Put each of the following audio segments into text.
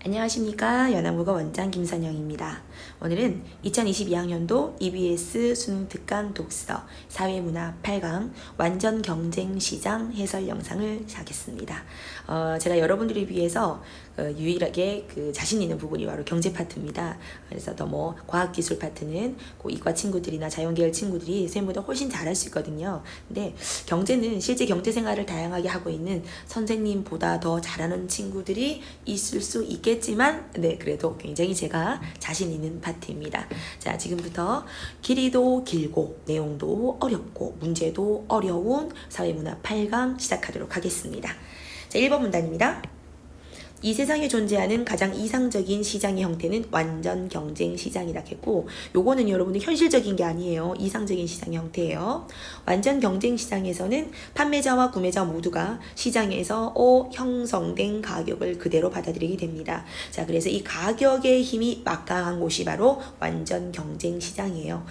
안녕하십니까. 연합국어 원장 김선영입니다. 오늘은 2022학년도 EBS 수능 특강 독서 사회문화 8강 완전 경쟁 시장 해설 영상을 하겠습니다. 제가 여러분들을 위해서 유일하게 자신 있는 부분이 바로 경제 파트입니다. 그래서 더 과학기술 파트는 이과 친구들이나 자연계열 친구들이 쌤보다 훨씬 잘할 수 있거든요. 근데 경제는 실제 경제 생활을 다양하게 하고 있는 선생님보다 더 잘하는 친구들이 있을 수 있겠지만 그래도 굉장히 제가 자신 있는 파트입니다. 자, 지금부터 길이도 길고 내용도 어렵고 문제도 어려운 사회문화 8강 시작하도록 하겠습니다. 자, 1번 문단입니다. 이 세상에 존재하는 가장 이상적인 시장의 형태는 완전 경쟁 시장이라 했고, 요거는 여러분들 현실적인 게 아니에요. 이상적인 시장의 형태예요. 완전 경쟁 시장에서는 판매자와 구매자 모두가 시장에서 형성된 가격을 그대로 받아들이게 됩니다. 자, 그래서 이 가격의 힘이 막강한 곳이 바로 완전 경쟁 시장이에요.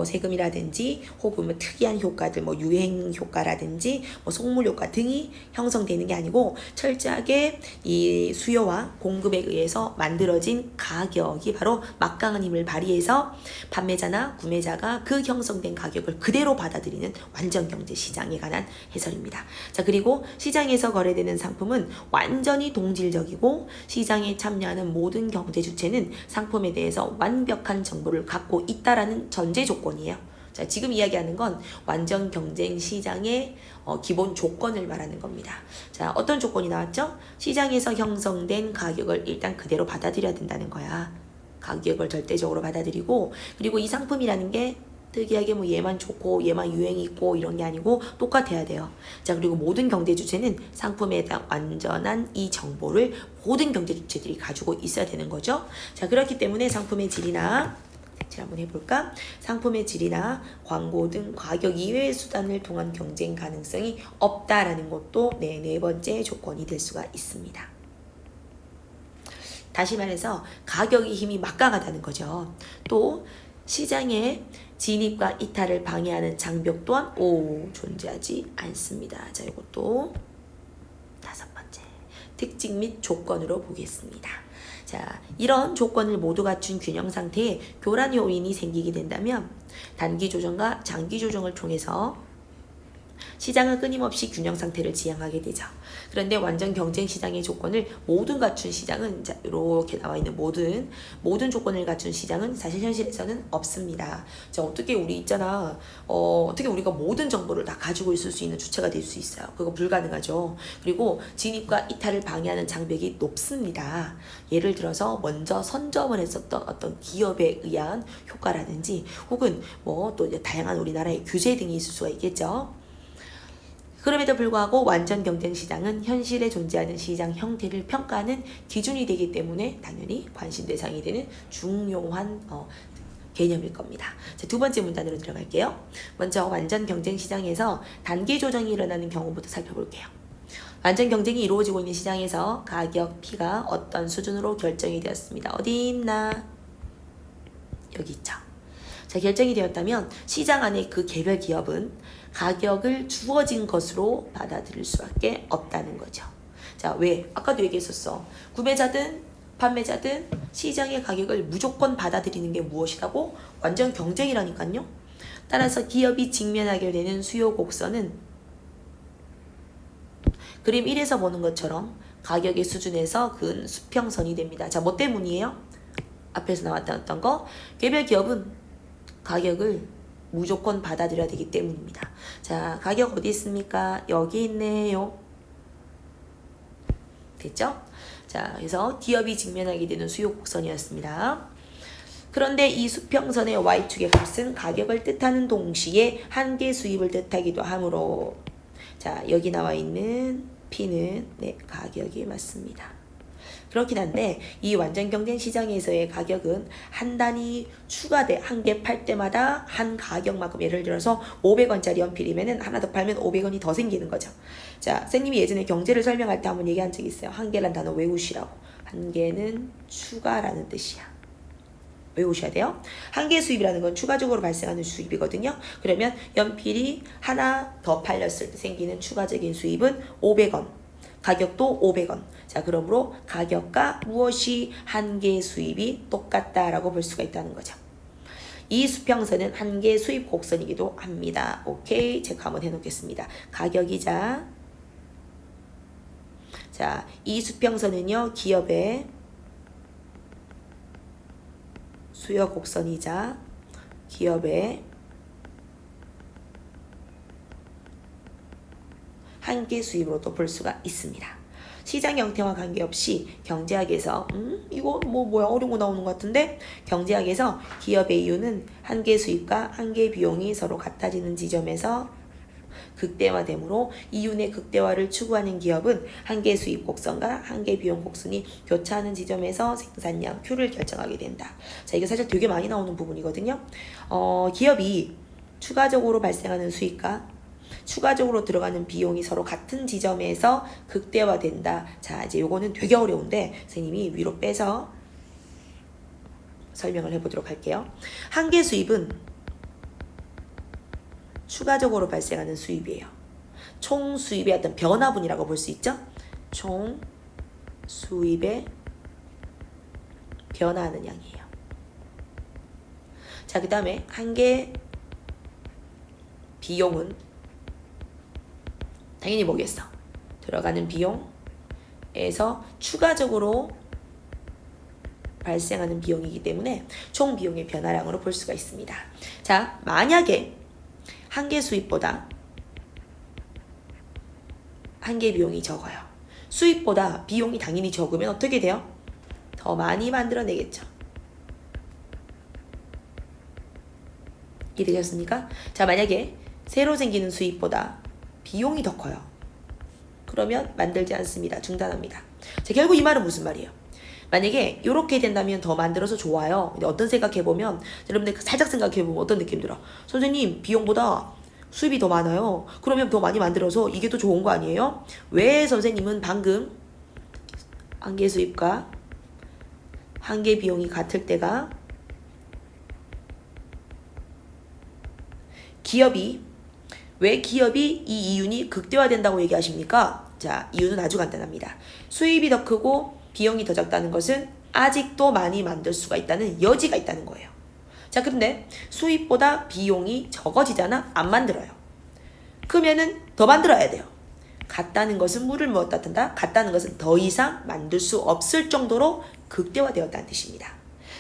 세금이라든지 혹은 특이한 효과들, 유행 효과라든지 속물 효과 등이 형성되는 게 아니고 철저하게 이 수요와 공급에 의해서 만들어진 가격이 바로 막강한 힘을 발휘해서 판매자나 구매자가 그 형성된 가격을 그대로 받아들이는 완전 경제 시장에 관한 해설입니다. 자, 그리고 시장에서 거래되는 상품은 완전히 동질적이고 시장에 참여하는 모든 경제 주체는 상품에 대해서 완벽한 정보를 갖고 있다라는 전제 조건이에요. 자, 지금 이야기하는 건 완전 경쟁 시장의 기본 조건을 말하는 겁니다. 자, 어떤 조건이 나왔죠? 시장에서 형성된 가격을 일단 그대로 받아들여야 된다는 거야. 가격을 절대적으로 받아들이고, 그리고 이 상품이라는 게 특이하게 얘만 좋고 얘만 유행이 있고 이런 게 아니고 똑같아야 돼요. 자, 그리고 모든 경제 주체는 상품에 대한 완전한 이 정보를 모든 경제 주체들이 가지고 있어야 되는 거죠. 자, 그렇기 때문에 상품의 질이나 한번 해볼까? 상품의 질이나 광고 등 가격 이외의 수단을 통한 경쟁 가능성이 없다라는 것도 네 번째 조건이 될 수가 있습니다. 다시 말해서 가격의 힘이 막강하다는 거죠. 또 시장에 진입과 이탈을 방해하는 장벽 또한 존재하지 않습니다. 자, 이것도 다섯 번째 특징 및 조건으로 보겠습니다. 자, 이런 조건을 모두 갖춘 균형 상태에 교란 요인이 생기게 된다면 단기 조정과 장기 조정을 통해서 시장은 끊임없이 균형 상태를 지향하게 되죠. 그런데 완전 경쟁 시장의 조건을 모두 갖춘 시장은 이렇게 나와 있는 모든 조건을 갖춘 시장은 사실 현실에서는 없습니다. 자, 어떻게 우리가 모든 정보를 다 가지고 있을 수 있는 주체가 될 수 있어요? 그거 불가능하죠. 그리고 진입과 이탈을 방해하는 장벽이 높습니다. 예를 들어서 먼저 선점을 했었던 어떤 기업에 의한 효과라든지 혹은 또 다양한 우리나라의 규제 등이 있을 수가 있겠죠. 그럼에도 불구하고 완전 경쟁 시장은 현실에 존재하는 시장 형태를 평가하는 기준이 되기 때문에 당연히 관심 대상이 되는 중요한 개념일 겁니다. 자, 두 번째 문단으로 들어갈게요. 먼저 완전 경쟁 시장에서 단기 조정이 일어나는 경우부터 살펴볼게요. 완전 경쟁이 이루어지고 있는 시장에서 가격 P가 어떤 수준으로 결정이 되었습니다. 어디 있나? 여기 있죠. 자, 결정이 되었다면 시장 안에 그 개별 기업은 가격을 주어진 것으로 받아들일 수밖에 없다는 거죠. 자, 왜? 아까도 얘기했었어. 구매자든 판매자든 시장의 가격을 무조건 받아들이는 게 무엇이라고? 완전 경쟁이라니까요. 따라서 기업이 직면하게 되는 수요 곡선은 그림 1에서 보는 것처럼 가격의 수준에서 근 수평선이 됩니다. 자, 뭐 때문이에요? 앞에서 나왔던 거. 개별 기업은 가격을 무조건 받아들여야 되기 때문입니다. 자, 가격 어디 있습니까? 여기 있네요. 됐죠? 자, 그래서 기업이 직면하게 되는 수요 곡선이었습니다. 그런데 이 수평선의 Y축의 값은 가격을 뜻하는 동시에 한계 수입을 뜻하기도 하므로, 자, 여기 나와 있는 P는 가격이 맞습니다. 그렇긴 한데 이 완전 경쟁 시장에서의 가격은 한 단위 추가돼 한 개 팔 때마다 한 가격만큼, 예를 들어서 500원짜리 연필이면은 하나 더 팔면 500원이 더 생기는 거죠. 자, 선생님이 예전에 경제를 설명할 때 한번 얘기한 적이 있어요. 한 개란 단어 외우시라고. 한 개는 추가라는 뜻이야. 외우셔야 돼요. 한계 수입이라는 건 추가적으로 발생하는 수입이거든요. 그러면 연필이 하나 더 팔렸을 때 생기는 추가적인 수입은 500원. 가격도 500원. 자, 그러므로 가격과 무엇이 한계 수입이 똑같다라고 볼 수가 있다는 거죠. 이 수평선은 한계 수입 곡선이기도 합니다. 오케이, 체크 한번 해놓겠습니다. 가격이자 자, 이 수평선은요 기업의 수요 곡선이자 기업의 한계 수입으로도 볼 수가 있습니다. 시장 형태와 관계없이 경제학에서 이거 뭐야 어려운 거 나오는 것 같은데 경제학에서 기업의 이윤은 한계 수입과 한계 비용이 서로 같아지는 지점에서 극대화되므로 이윤의 극대화를 추구하는 기업은 한계 수입 곡선과 한계 비용 곡선이 교차하는 지점에서 생산량 Q를 결정하게 된다. 자, 이게 사실 되게 많이 나오는 부분이거든요. 기업이 추가적으로 발생하는 수익과 추가적으로 들어가는 비용이 서로 같은 지점에서 극대화된다. 자, 이제 요거는 되게 어려운데 선생님이 위로 빼서 설명을 해보도록 할게요. 한계 수입은 추가적으로 발생하는 수입이에요. 총 수입의 어떤 변화분이라고 볼 수 있죠. 총 수입에 변화하는 양이에요. 자, 그 다음에 한계 비용은 당연히 뭐겠어? 들어가는 비용에서 추가적으로 발생하는 비용이기 때문에 총 비용의 변화량으로 볼 수가 있습니다. 자, 만약에 한계 수입보다 한계 비용이 적어요. 수입보다 비용이 당연히 적으면 어떻게 돼요? 더 많이 만들어내겠죠. 이해되셨습니까? 자, 만약에 새로 생기는 수입보다 비용이 더 커요. 그러면 만들지 않습니다. 중단합니다. 자, 결국 이 말은 무슨 말이에요? 만약에 이렇게 된다면 더 만들어서 좋아요. 근데 어떤 생각해보면 여러분들 살짝 생각해보면 어떤 느낌 들어? 선생님 비용보다 수입이 더 많아요. 그러면 더 많이 만들어서 이게 더 좋은 거 아니에요? 왜 선생님은 방금 한계 수입과 한계 비용이 같을 때가 왜 기업이 이 이윤이 극대화된다고 얘기하십니까? 자, 이유는 아주 간단합니다. 수입이 더 크고 비용이 더 적다는 것은 아직도 많이 만들 수가 있다는 여지가 있다는 거예요. 자, 그런데 수입보다 비용이 적어지잖아? 안 만들어요. 그러면은 더 만들어야 돼요. 같다는 것은 물을 묻었다 든다. 같다는 것은 더 이상 만들 수 없을 정도로 극대화되었다는 뜻입니다.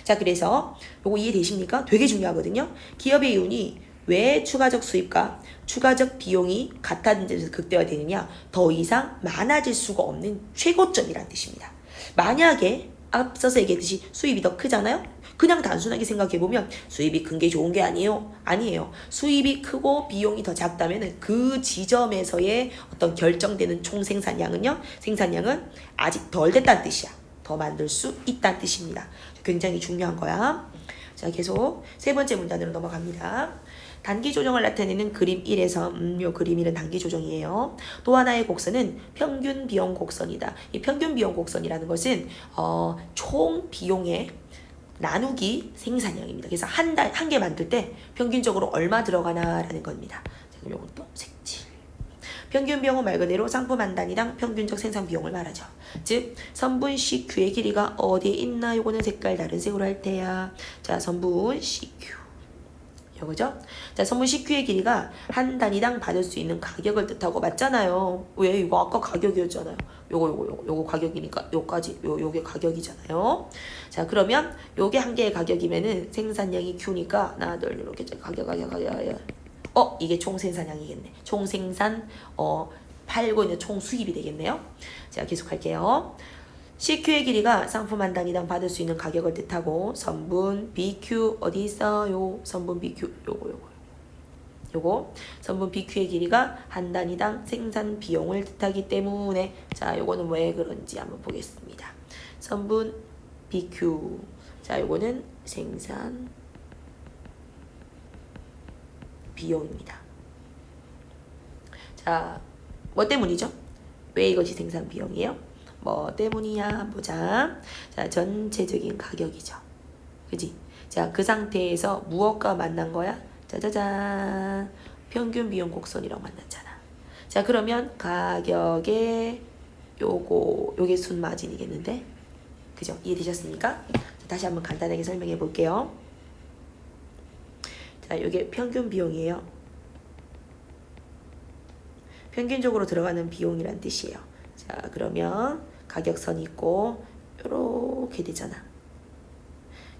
자, 그래서 요거 이해되십니까? 되게 중요하거든요. 기업의 이윤이 왜 추가적 수입과 추가적 비용이 같은 데서 극대화되느냐? 더 이상 많아질 수가 없는 최고점이라는 뜻입니다. 만약에 앞서서 얘기했듯이 수입이 더 크잖아요? 그냥 단순하게 생각해보면 수입이 큰 게 좋은 게 아니에요. 아니에요. 수입이 크고 비용이 더 작다면 그 지점에서의 어떤 결정되는 총 생산량은 아직 덜 됐다는 뜻이야. 더 만들 수 있다는 뜻입니다. 굉장히 중요한 거야. 자, 계속 세 번째 문단으로 넘어갑니다. 단기 조정을 나타내는 그림 1에서 요 그림 1은 단기 조정이에요. 또 하나의 곡선은 평균 비용 곡선이다. 이 평균 비용 곡선이라는 것은 총 비용의 나누기 생산량입니다. 그래서 한 개 만들 때 평균적으로 얼마 들어가나라는 겁니다. 자, 그럼 요것도 색칠. 평균 비용은 말 그대로 상품 한 단위당 평균적 생산 비용을 말하죠. 즉 선분 CQ의 길이가 어디에 있나 요거는 색깔 다른 색으로 할 테야. 자, 선분 CQ. 요거죠? 자, 선분 CQ의 길이가 한 단위당 받을 수 있는 가격을 뜻하고 맞잖아요. 왜? 이거 아까 가격이었잖아요. 요거 가격이니까 요까지 요게 가격이잖아요. 자, 그러면 요게 한 개의 가격이면은 생산량이 Q니까 하나 둘 이렇게 가격 이게 총 생산량이겠네. 총 생산 팔고 있는 총 수입이 되겠네요. 자, 계속 할게요. CQ의 길이가 상품 한 단위당 받을 수 있는 가격을 뜻하고 선분 BQ 어디 있어요? 선분 BQ 요거 선분 BQ의 길이가 한 단위당 생산 비용을 뜻하기 때문에 자, 요거는 왜 그런지 한번 보겠습니다. 선분 BQ 자, 요거는 생산 비용입니다. 자, 뭐 때문이죠? 왜 이것이 생산 비용이에요? 뭐 때문이야? 보자. 자, 전체적인 가격이죠. 그지? 자, 그 상태에서 무엇과 만난 거야? 짜자잔. 평균 비용 곡선이랑 만났잖아. 자, 그러면 가격의 요게 순마진이겠는데? 그죠? 이해되셨습니까? 자, 다시 한번 간단하게 설명해 볼게요. 자, 요게 평균 비용이에요. 평균적으로 들어가는 비용이란 뜻이에요. 자, 그러면 가격선이 있고 요렇게 되잖아.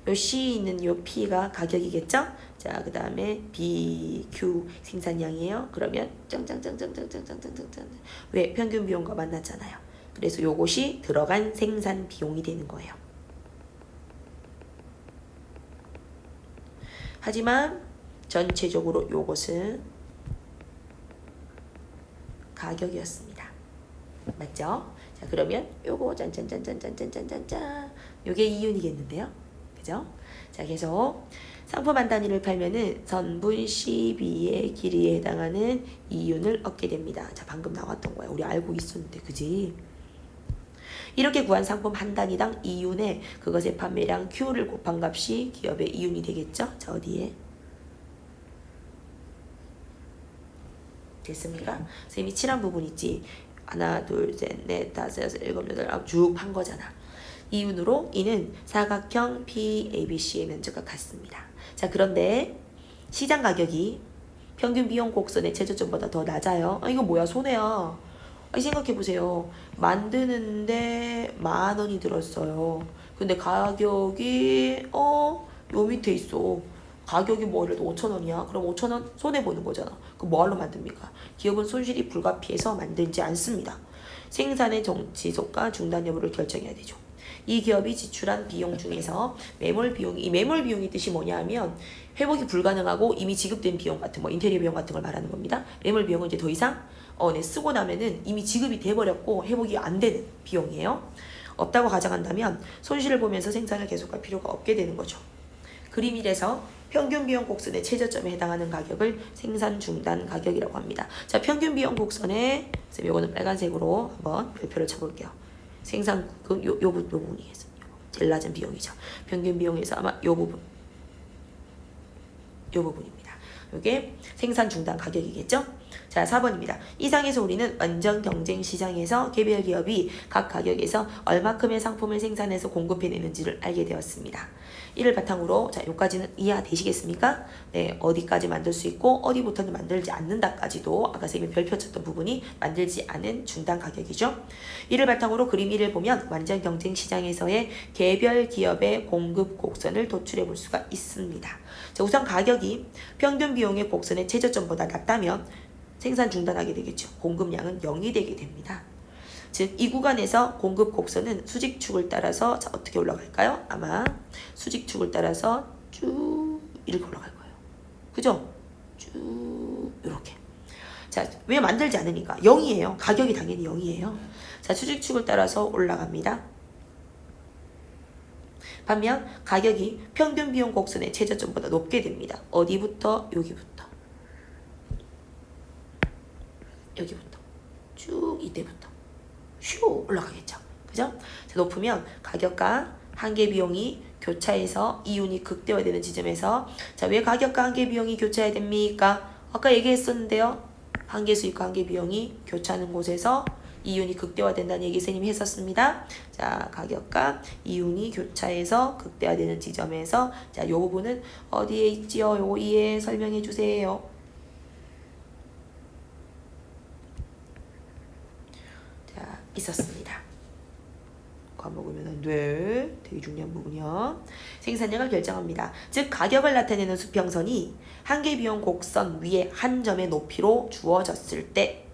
요 C 있는 요 P가 가격이겠죠? 자, 그 다음에 B, Q 생산량이에요. 그러면 짱짱짱짱짱짱짱짱짱 왜? 평균 비용과 만났잖아요. 그래서 요것이 들어간 생산 비용이 되는 거예요. 하지만 전체적으로 요것은 가격이었습니다. 맞죠? 자, 그러면 요거 짠짠짠짠짠짠짠짠짠 요게 이윤이겠는데요. 그죠? 자, 계속 상품 한 단위를 팔면은 선분 CB의 길이에 해당하는 이윤을 얻게 됩니다. 자, 방금 나왔던 거야. 우리 알고 있었는데, 그지? 이렇게 구한 상품 한 단위당 이윤에 그것의 판매량 Q를 곱한 값이 기업의 이윤이 되겠죠? 자, 어디에? 됐습니까? 선생님이 칠한 부분 있지? 하나, 둘, 셋, 넷, 다섯, 여섯, 일곱, 여덟, 아홉 쭉 판 거잖아. 이윤으로 이는 사각형 PABC의 면적과 같습니다. 자, 그런데 시장 가격이 평균 비용 곡선의 최저점보다 더 낮아요. 이거 뭐야, 손해야. 생각해보세요. 만드는데 10,000원이 들었어요. 근데 가격이 요 밑에 있어. 가격이 뭐 예를 들어 5,000원이야. 그럼 5,000원 손해보는 거잖아. 그럼 뭐하러 만듭니까? 기업은 손실이 불가피해서 만들지 않습니다. 생산의 지속과 중단 여부를 결정해야 되죠. 이 기업이 지출한 비용 중에서 매몰 비용이, 이 매몰 비용의 뜻이 뭐냐 하면 회복이 불가능하고 이미 지급된 비용 같은 뭐 인테리어 비용 같은 걸 말하는 겁니다. 매몰 비용은 이제 더 이상 쓰고 나면은 이미 지급이 돼버렸고 회복이 안 되는 비용이에요. 없다고 가정한다면 손실을 보면서 생산을 계속할 필요가 없게 되는 거죠. 그림 1에서 평균 비용 곡선의 최저점에 해당하는 가격을 생산 중단 가격이라고 합니다. 자, 평균 비용 곡선에 이거는 빨간색으로 한번 별표를 쳐볼게요. 생산 요 부분이겠습니다. 제일 낮은 비용이죠. 평균 비용에서 아마 요 부분입니다. 요게 생산 중단 가격이겠죠? 자, 4번입니다. 이상에서 우리는 완전 경쟁 시장에서 개별 기업이 각 가격에서 얼마큼의 상품을 생산해서 공급해내는지를 알게 되었습니다. 이를 바탕으로 자, 요까지는 이해되시겠습니까? 네, 어디까지 만들 수 있고 어디부터는 만들지 않는다까지도 아까 선생님이 별표 쳤던 부분이 만들지 않은 중단 가격이죠. 이를 바탕으로 그림 1을 보면 완전 경쟁 시장에서의 개별 기업의 공급 곡선을 도출해 볼 수가 있습니다. 자, 우선 가격이 평균 비용의 곡선의 최저점보다 낮다면 생산 중단하게 되겠죠. 공급량은 0이 되게 됩니다. 즉, 이 구간에서 공급 곡선은 수직축을 따라서 자, 어떻게 올라갈까요? 아마 수직축을 따라서 쭉 이렇게 올라갈 거예요. 그죠? 쭉 이렇게. 자, 왜 만들지 않으니까? 0이에요. 가격이 당연히 0이에요. 자, 수직축을 따라서 올라갑니다. 반면 가격이 평균 비용 곡선의 최저점보다 높게 됩니다. 어디부터? 여기부터. 여기부터. 쭉 이때부터. 슈 올라가겠죠. 그죠? 자, 높으면 가격과 한계 비용이 교차해서 이윤이 극대화되는 지점에서 자, 왜 가격과 한계 비용이 교차해야 됩니까? 아까 얘기했었는데요. 한계 수익과 한계 비용이 교차하는 곳에서 이윤이 극대화된다는 얘기 선생님이 했었습니다. 자, 가격과 이윤이 교차해서 극대화되는 지점에서 자, 요 부분은 어디에 있지요? 요 이해 설명해 주세요. 자, 있었습니다. 까먹으면 안 돼. 되게 중요한 부분이요. 생산량을 결정합니다. 즉, 가격을 나타내는 수평선이 한계 비용 곡선 위에 한 점의 높이로 주어졌을 때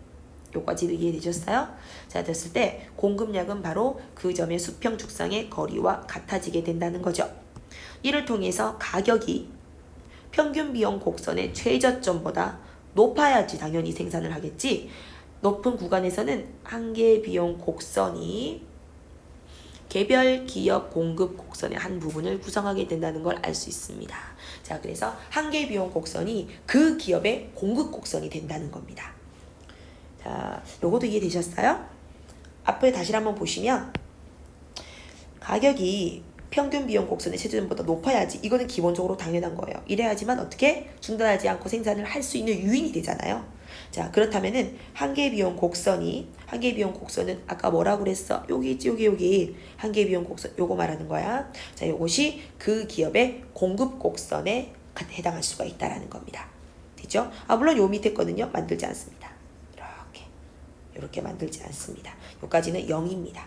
요까지도 이해되셨어요? 자, 됐을 때 공급량은 바로 그 점의 수평 축상의 거리와 같아지게 된다는 거죠. 이를 통해서 가격이 평균 비용 곡선의 최저점보다 높아야지 당연히 생산을 하겠지. 높은 구간에서는 한계 비용 곡선이 개별 기업 공급 곡선의 한 부분을 구성하게 된다는 걸 알 수 있습니다. 자, 그래서 한계 비용 곡선이 그 기업의 공급 곡선이 된다는 겁니다. 자, 요것도 이해되셨어요? 앞에 다시 한번 보시면 가격이 평균 비용 곡선의 최저점보다 높아야지. 이거는 기본적으로 당연한 거예요. 이래야지만 어떻게 중단하지 않고 생산을 할 수 있는 유인이 되잖아요. 자, 그렇다면은 한계비용 곡선은 아까 뭐라고 그랬어? 여기 있지, 여기. 한계비용 곡선, 요거 말하는 거야. 자, 요것이 그 기업의 공급 곡선에 해당할 수가 있다라는 겁니다. 됐죠? 물론 요 밑에 거는요, 만들지 않습니다. 이렇게 만들지 않습니다. 요까지는 0입니다.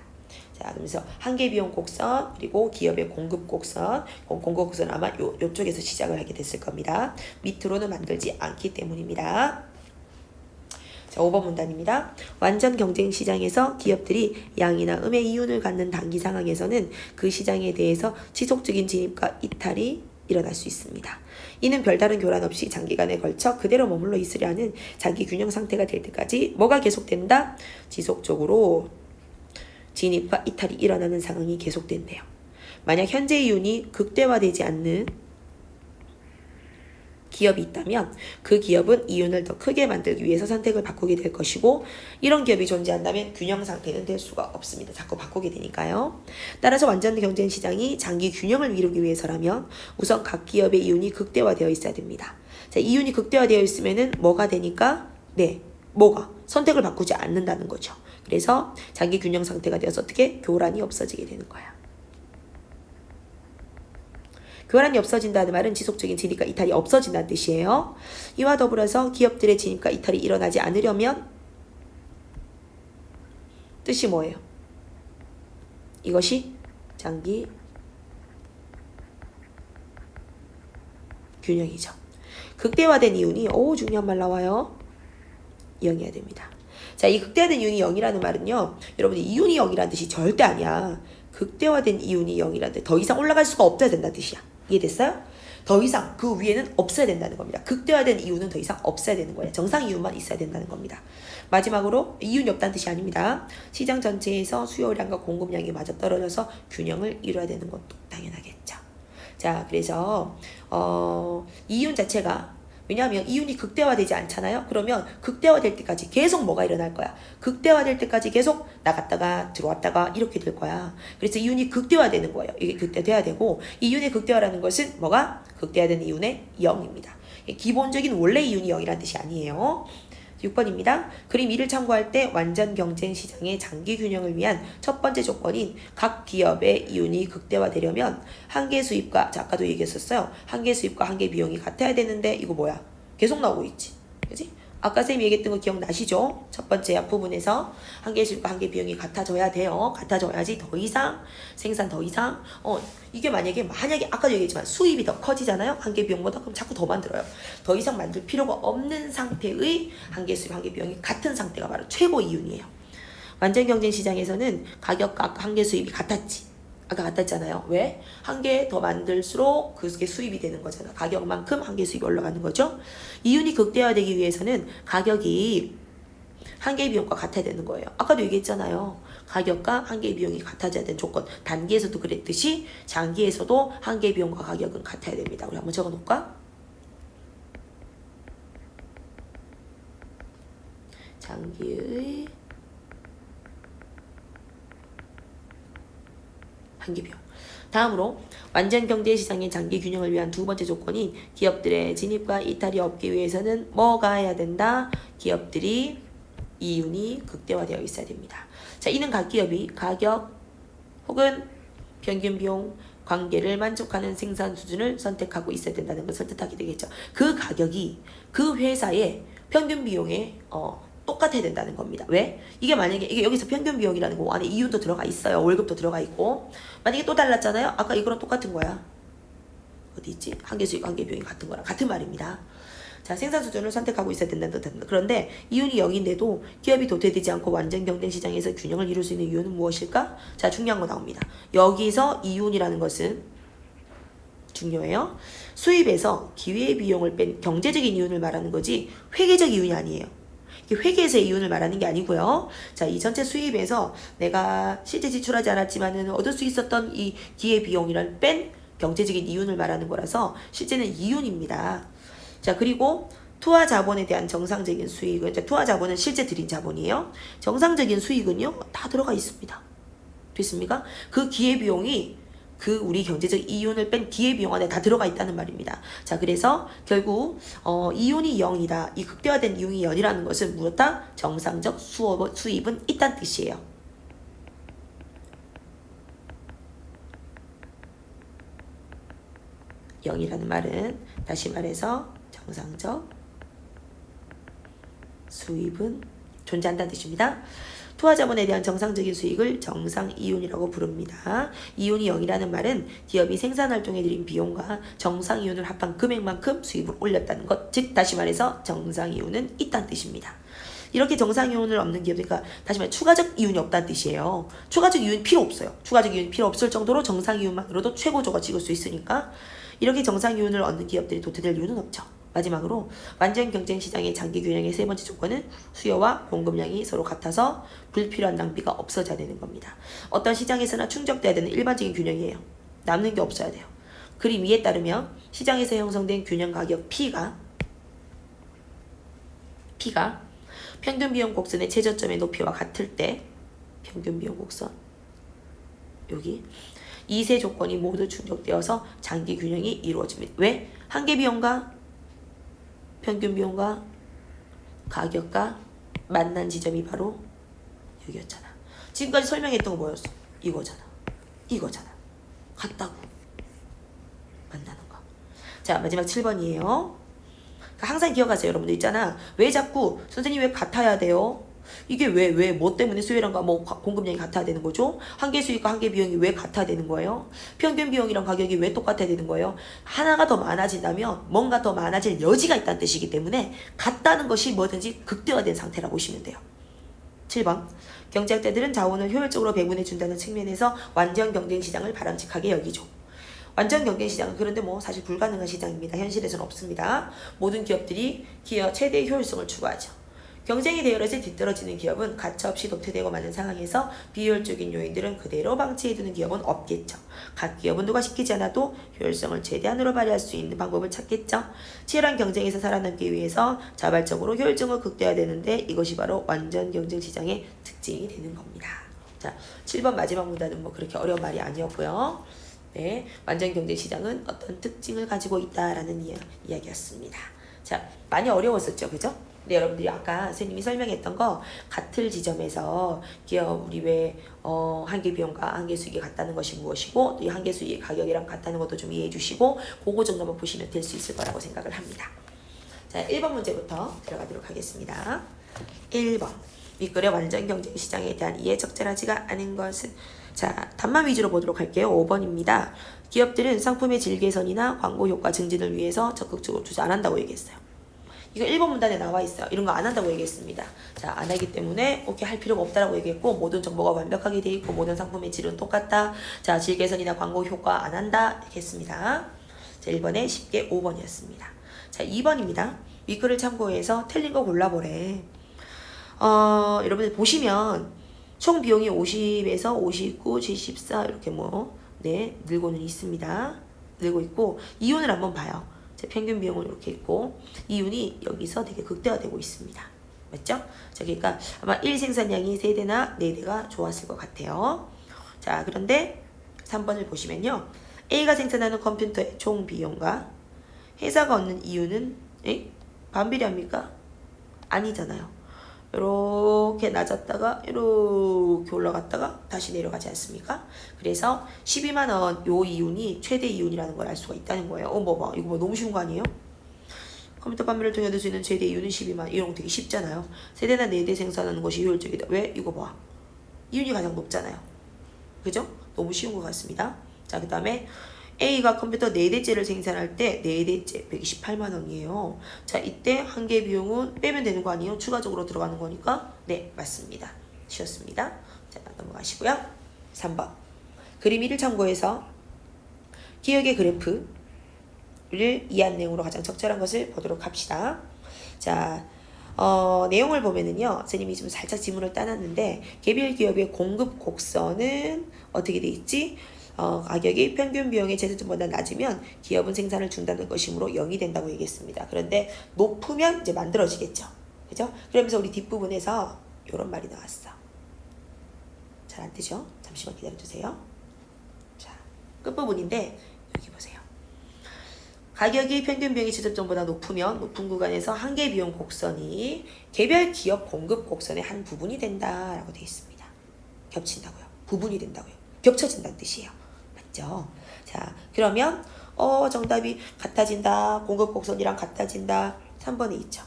자, 그러면서 한계비용 곡선, 그리고 기업의 공급 곡선, 공급 곡선 아마 요쪽에서 시작을 하게 됐을 겁니다. 밑으로는 만들지 않기 때문입니다. 자, 5번 문단입니다. 완전 경쟁 시장에서 기업들이 양이나 음의 이윤을 갖는 단기 상황에서는 그 시장에 대해서 지속적인 진입과 이탈이 일어날 수 있습니다. 이는 별다른 교란 없이 장기간에 걸쳐 그대로 머물러 있으려 하는 자기 균형 상태가 될 때까지 뭐가 계속된다? 지속적으로 진입과 이탈이 일어나는 상황이 계속된대요. 만약 현재 이윤이 극대화되지 않는 기업이 있다면 그 기업은 이윤을 더 크게 만들기 위해서 선택을 바꾸게 될 것이고, 이런 기업이 존재한다면 균형 상태는 될 수가 없습니다. 자꾸 바꾸게 되니까요. 따라서 완전 경쟁 시장이 장기 균형을 이루기 위해서라면 우선 각 기업의 이윤이 극대화되어 있어야 됩니다. 자, 이윤이 극대화되어 있으면은 뭐가 되니까? 네, 뭐가? 선택을 바꾸지 않는다는 거죠. 그래서 장기 균형 상태가 되어서 어떻게? 교란이 없어지게 되는 거야. 교란이 없어진다는 말은 지속적인 진입과 이탈이 없어진다는 뜻이에요. 이와 더불어서 기업들의 진입과 이탈이 일어나지 않으려면 뜻이 뭐예요? 이것이 장기 균형이죠. 극대화된 이윤이 중요한 말 나와요. 0이어야 됩니다. 자, 이 극대화된 이윤이 0이라는 말은요, 여러분이 이윤이 0이라는 뜻이 절대 아니야. 극대화된 이윤이 0이라는 뜻, 더 이상 올라갈 수가 없어야 된다는 뜻이야. 이해됐어요? 더 이상 그 위에는 없어야 된다는 겁니다. 극대화된 이윤은 더 이상 없어야 되는 거예요. 정상 이윤만 있어야 된다는 겁니다. 마지막으로 이윤이 없다는 뜻이 아닙니다. 시장 전체에서 수요량과 공급량이 맞아떨어져서 균형을 이뤄야 되는 것도 당연하겠죠. 자, 그래서 이윤 자체가, 왜냐하면 이윤이 극대화되지 않잖아요. 그러면 극대화될 때까지 계속 뭐가 일어날 거야? 극대화될 때까지 계속 나갔다가 들어왔다가 이렇게 될 거야. 그래서 이윤이 극대화되는 거예요. 이게 극대화돼야 되고, 이윤의 극대화라는 것은 뭐가? 극대화된 이윤의 0입니다. 기본적인 원래 이윤이 0이라는 뜻이 아니에요. 6번입니다. 그림 2를 참고할 때 완전 경쟁 시장의 장기 균형을 위한 첫 번째 조건인 각 기업의 이윤이 극대화되려면 한계 수입과, 자, 아까도 얘기했었어요. 한계 수입과 한계 비용이 같아야 되는데 이거 뭐야? 계속 나오고 있지. 그지? 아까 쌤이 얘기했던 거 기억나시죠? 첫 번째 앞부분에서 한계 수입과 한계 비용이 같아져야 돼요. 같아져야지 더 이상 생산 더 이상 이게 만약에 아까도 얘기했지만 수입이 더 커지잖아요. 한계 비용보다. 그럼 자꾸 더 만들어요. 더 이상 만들 필요가 없는 상태의 한계 수입, 한계 비용이 같은 상태가 바로 최고 이윤이에요. 완전 경쟁 시장에서는 가격과 아까 한계 수입이 같았지. 아까 같았잖아요. 왜? 한 개 더 만들수록 그게 수입이 되는 거잖아. 가격만큼 한계 수입이 올라가는 거죠. 이윤이 극대화되기 위해서는 가격이 한계 비용과 같아야 되는 거예요. 아까도 얘기했잖아요. 가격과 한계 비용이 같아져야 되는 조건. 단기에서도 그랬듯이 장기에서도 한계 비용과 가격은 같아야 됩니다. 우리 한번 적어 놓을까? 장기의 한계비용. 다음으로 완전 경제 시장의 장기 균형을 위한 두 번째 조건이 기업들의 진입과 이탈이 없기 위해서는 뭐가 해야 된다? 기업들이 이윤이 극대화되어 있어야 됩니다. 자, 이는 각 기업이 가격 혹은 평균 비용 관계를 만족하는 생산 수준을 선택하고 있어야 된다는 것을 뜻하게 되겠죠. 그 가격이 그 회사의 평균 비용에 똑같아야 된다는 겁니다. 왜? 이게 만약에 이게 여기서 평균 비용이라는 거 안에 이윤도 들어가 있어요. 월급도 들어가 있고. 만약에 또 달랐잖아요. 아까 이거랑 똑같은 거야. 어디 있지? 한계 수익, 한계 비용이 같은 거랑 같은 말입니다. 자, 생산 수준을 선택하고 있어야 된다는 뜻입니다. 그런데 이윤이 0인데도 기업이 도태되지 않고 완전 경쟁 시장에서 균형을 이룰 수 있는 이유는 무엇일까? 자, 중요한 거 나옵니다. 여기서 이윤이라는 것은 중요해요. 수입에서 기회 비용을 뺀 경제적인 이윤을 말하는 거지 회계적 이윤이 아니에요. 회계에서의 이윤을 말하는 게 아니고요. 자, 이 전체 수입에서 내가 실제 지출하지 않았지만은 얻을 수 있었던 이 기회 비용이란 뺀 경제적인 이윤을 말하는 거라서 실제는 이윤입니다. 자, 그리고 투하 자본에 대한 정상적인 수익은, 이제 투하 자본은 실제 들인 자본이에요. 정상적인 수익은요, 다 들어가 있습니다. 됐습니까? 그 기회 비용이 그 우리 경제적 이윤을 뺀 기회비용 안에 다 들어가 있다는 말입니다. 자, 그래서 결국 이윤이 0이다. 이 극대화된 이윤이 0이라는 것은 무엇다? 정상적 수입은 있다는 뜻이에요. 영이라는 말은 다시 말해서 정상적 수입은 존재한다는 뜻입니다. 투하자본에 대한 정상적인 수익을 정상이윤이라고 부릅니다. 이윤이 0이라는 말은 기업이 생산활동에 들인 비용과 정상이윤을 합한 금액만큼 수입을 올렸다는 것, 즉 다시 말해서 정상이윤은 있다는 뜻입니다. 이렇게 정상이윤을 없는 기업들, 그러니까 다시 말해 추가적 이윤이 없다는 뜻이에요. 추가적 이윤이 필요 없어요. 추가적 이윤이 필요 없을 정도로 정상이윤만으로도 최고조가 찍을 수 있으니까 이렇게 정상이윤을 얻는 기업들이 도태될 이유는 없죠. 마지막으로 완전 경쟁 시장의 장기 균형의 세 번째 조건은 수요와 공급량이 서로 같아서 불필요한 낭비가 없어져야 되는 겁니다. 어떤 시장에서나 충족돼야 되는 일반적인 균형이에요. 남는 게 없어야 돼요. 그림 위에 따르면 시장에서 형성된 균형 가격 P가 평균 비용 곡선의 최저점의 높이와 같을 때 평균 비용 곡선 여기 이 세 조건이 모두 충족되어서 장기 균형이 이루어집니다. 왜? 한계 비용과 평균 비용과 가격과 만난 지점이 바로 여기였잖아. 지금까지 설명했던 거 뭐였어? 이거잖아. 같다고. 만나는 거. 자, 마지막 7번이에요. 항상 기억하세요. 여러분들 있잖아. 왜 자꾸 선생님 왜 같아야 돼요? 이게 왜 뭐 때문에 수요량과 뭐 공급량이 같아야 되는 거죠? 한계 수익과 한계 비용이 왜 같아야 되는 거예요? 평균 비용이랑 가격이 왜 똑같아야 되는 거예요? 하나가 더 많아진다면 뭔가 더 많아질 여지가 있다는 뜻이기 때문에 같다는 것이 뭐든지 극대화된 상태라고 보시면 돼요. 7번. 경제학자들은 자원을 효율적으로 배분해 준다는 측면에서 완전 경쟁 시장을 바람직하게 여기죠. 완전 경쟁 시장은 그런데 뭐 사실 불가능한 시장입니다. 현실에서는 없습니다. 모든 기업들이 기업 최대의 효율성을 추구하죠. 경쟁이 대열에서 뒤떨어지는 기업은 가차없이 도태되고 마는 상황에서 비효율적인 요인들은 그대로 방치해두는 기업은 없겠죠. 각 기업은 누가 시키지 않아도 효율성을 최대한으로 발휘할 수 있는 방법을 찾겠죠. 치열한 경쟁에서 살아남기 위해서 자발적으로 효율성을 극대화되는데 이것이 바로 완전 경쟁 시장의 특징이 되는 겁니다. 자, 7번 마지막 문단은 뭐 그렇게 어려운 말이 아니었고요. 네, 완전 경쟁 시장은 어떤 특징을 가지고 있다라는 이야기였습니다. 자, 많이 어려웠었죠, 그죠? 네, 여러분들이 아까 선생님이 설명했던 거 같을 지점에서 기업 우리 왜 한계 비용과 한계 수익이 같다는 것이 무엇이고 또 이 한계 수익 가격이랑 같다는 것도 좀 이해해 주시고 그거 정도만 보시면 될 수 있을 거라고 생각을 합니다. 자, 1번 문제부터 들어가도록 하겠습니다. 1번. 윗글의 완전 경쟁 시장에 대한 이해 적절하지가 않은 것은 자, 답만 위주로 보도록 할게요. 5번입니다. 기업들은 상품의 질 개선이나 광고 효과 증진을 위해서 적극적으로 투자 안 한다고 얘기했어요. 이거 1번 문단에 나와 있어요. 이런 거 안 한다고 얘기했습니다. 자, 안 하기 때문에 오케이 할 필요가 없다라고 얘기했고 모든 정보가 완벽하게 돼 있고 모든 상품의 질은 똑같다. 자, 질 개선이나 광고 효과 안 한다 이렇게 했습니다. 자, 1번에 쉽게 5번이었습니다. 자, 2번입니다. 윗글을 참고해서 틀린 거 골라보래. 여러분들 보시면 총 비용이 50에서 59, 74 이렇게 늘고는 있습니다. 늘고 있고 이윤을 한번 봐요. 평균 비용은 이렇게 있고 이윤이 여기서 되게 극대화되고 있습니다. 맞죠? 자, 그러니까 아마 1생산량이 3대나 4대가 좋았을 것 같아요. 자, 그런데 3번을 보시면요. A가 생산하는 컴퓨터의 총 비용과 회사가 얻는 이윤은 반비례합니까? 아니잖아요. 이렇게 낮았다가 이렇게 올라갔다가 다시 내려가지 않습니까? 그래서 12만원 요 이윤이 최대 이윤이라는 걸 알 수가 있다는 거예요. 이거 뭐 너무 쉬운 거 아니에요? 컴퓨터 판매를 통해 얻을 수 있는 최대 이윤은 12만. 이런 거 되게 쉽잖아요. 3대나 4대 생산하는 것이 효율적이다. 왜? 이거 봐. 이윤이 가장 높잖아요. 그죠? 너무 쉬운 것 같습니다. 자, 그 다음에 A가 컴퓨터 4대째를 생산할 때 4대째 128만원이에요. 자, 이때 한계 비용은 빼면 되는 거 아니에요? 추가적으로 들어가는 거니까 네, 맞습니다. 쉬웠습니다. 자, 넘어가시고요. 3번 그림 1을 참고해서 기억의 그래프를 이해한 내용으로 가장 적절한 것을 보도록 합시다. 자, 내용을 보면은요, 선생님이 좀 살짝 지문을 따놨는데 개별 기업의 공급 곡선은 어떻게 돼 있지? 가격이 평균 비용의 최저점보다 낮으면 기업은 생산을 중단하는 것이므로 0이 된다고 얘기했습니다. 그런데 높으면 이제 만들어지겠죠. 그죠? 그러면서 우리 뒷부분에서 이런 말이 나왔어. 잘 안 뜨죠? 잠시만 기다려주세요. 자, 끝부분인데 여기 보세요. 가격이 평균 비용이 최저점보다 높은 구간에서 한계 비용 곡선이 개별 기업 공급 곡선의 한 부분이 된다라고 되어 있습니다. 겹친다고요. 부분이 된다고요. 겹쳐진다는 뜻이에요. 맞죠? 자, 그러면 정답이 같아진다. 공급 곡선이랑 같아진다. 3번에 있죠.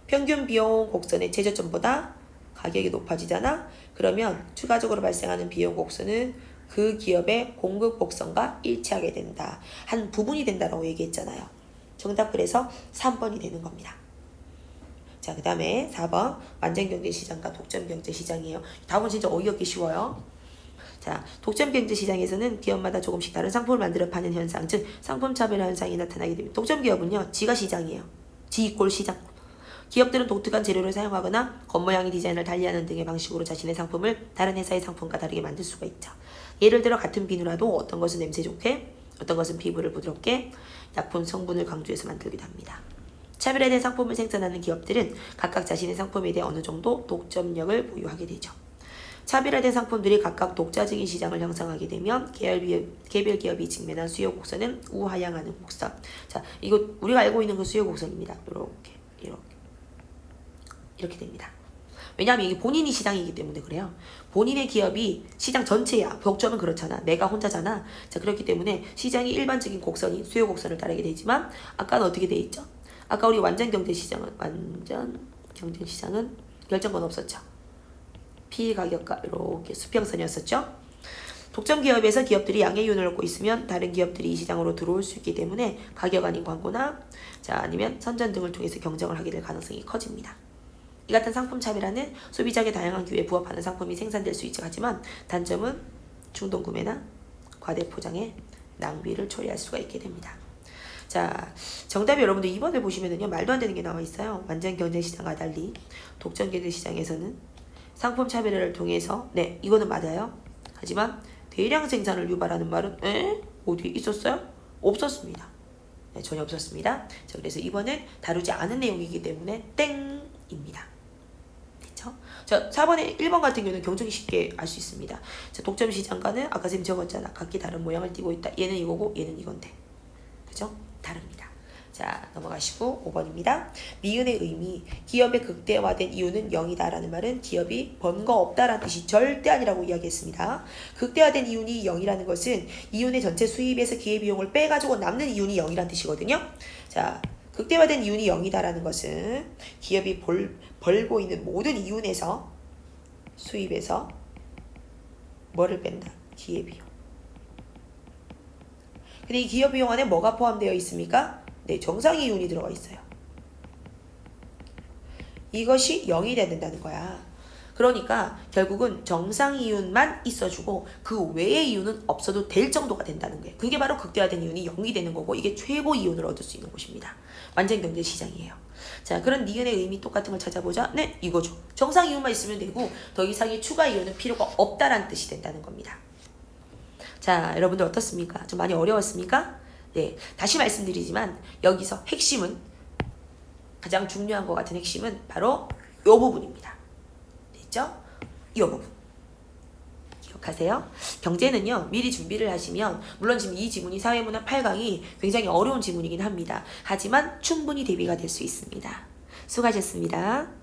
평균 비용 곡선의 최저점보다 가격이 높아지잖아. 그러면 추가적으로 발생하는 비용 곡선은 그 기업의 공급 곡선과 일치하게 된다. 한 부분이 된다라고 얘기했잖아요. 정답 그래서 3번이 되는 겁니다. 자, 그 다음에 4번 완전경제시장과 독점경제시장이에요. 답은 진짜 어이없기 쉬워요. 자, 독점경제시장에서는 기업마다 조금씩 다른 상품을 만들어 파는 현상, 즉 상품차별 현상이 나타나게 됩니다. 독점기업은요, 지가 시장이에요. 지 이꼴 시장. 기업들은 독특한 재료를 사용하거나 겉모양의 디자인을 달리하는 등의 방식으로 자신의 상품을 다른 회사의 상품과 다르게 만들 수가 있죠. 예를 들어 같은 비누라도 어떤 것은 냄새 좋게, 어떤 것은 피부를 부드럽게, 약품 성분을 강조해서 만들기도 합니다. 차별화된 상품을 생산하는 기업들은 각각 자신의 상품에 대해 어느 정도 독점력을 보유하게 되죠. 차별화된 상품들이 각각 독자적인 시장을 형성하게 되면 개별 기업이 직면한 수요 곡선은 우하향하는 곡선. 자, 이거 우리가 알고 있는 그 수요 곡선입니다. 이렇게 됩니다. 왜냐하면 이게 본인이 시장이기 때문에 그래요. 본인의 기업이 시장 전체야. 독점은 그렇잖아. 내가 혼자잖아. 자, 그렇기 때문에 시장이 일반적인 곡선이 수요 곡선을 따르게 되지만 아까는 어떻게 돼 있죠? 아까 우리 완전 경제시장은 결정권 없었죠. 피가격과 이렇게 수평선이었었죠. 독점 기업에서 기업들이 양의 이윤을 얻고 있으면 다른 기업들이 이 시장으로 들어올 수 있기 때문에 가격 아닌 광고나 아니면 선전 등을 통해서 경쟁을 하게 될 가능성이 커집니다. 이 같은 상품 차별화는 소비자의 다양한 기호에 부합하는 상품이 생산될 수 있지 하지만 단점은 충동 구매나 과대 포장에 낭비를 초래할 수가 있게 됩니다. 자, 정답이 여러분들 2번을 보시면은요, 말도 안 되는 게 나와 있어요. 완전 경쟁 시장과 달리 독점 경쟁 시장에서는 상품 차별화를 통해서 이거는 맞아요. 하지만 대량 생산을 유발하는 말은 어디 있었어요? 없었습니다. 전혀 없었습니다. 자, 그래서 2번은 다루지 않은 내용이기 때문에 땡입니다. 됐죠? 자, 4번에 1번 같은 경우는 경중이 쉽게 알 수 있습니다. 자, 독점 시장과는 아까 선생님 적었잖아. 각기 다른 모양을 띠고 있다. 얘는 이거고 얘는 이건데. 그죠? 다릅니다. 자, 넘어가시고 5번입니다. 미은의 의미, 기업의 극대화된 이유는 0이다 라는 말은 기업이 번 거 없다라는 뜻이 절대 아니라고 이야기했습니다. 극대화된 이윤이 0이라는 것은 이윤의 전체 수입에서 기회비용을 빼가지고 남는 이윤이 0이라는 뜻이거든요. 자, 극대화된 이윤이 0이다 라는 것은 기업이 벌고 있는 모든 이윤에서 수입에서 뭐를 뺀다? 기회비용. 근데 이 기업비용 안에 뭐가 포함되어 있습니까? 네, 정상이윤이 들어가 있어요. 이것이 0이 돼야 된다는 거야. 그러니까 결국은 정상이윤만 있어주고 그 외의 이윤은 없어도 될 정도가 된다는 거예요. 그게 바로 극대화된 이윤이 0이 되는 거고 이게 최고 이윤을 얻을 수 있는 곳입니다. 완전 경제 시장이에요. 자, 그런 니은의 의미 똑같은 걸 찾아보자. 네, 이거죠. 정상이윤만 있으면 되고 더 이상의 추가 이윤은 필요가 없다라는 뜻이 된다는 겁니다. 자, 여러분들 어떻습니까? 좀 많이 어려웠습니까? 네, 다시 말씀드리지만 여기서 핵심은 가장 중요한 것 같은 핵심은 바로 이 부분입니다. 됐죠? 이 부분 기억하세요. 경제는요, 미리 준비를 하시면 물론 지금 이 지문이 사회문화 8강이 굉장히 어려운 지문이긴 합니다. 하지만 충분히 대비가 될 수 있습니다. 수고하셨습니다.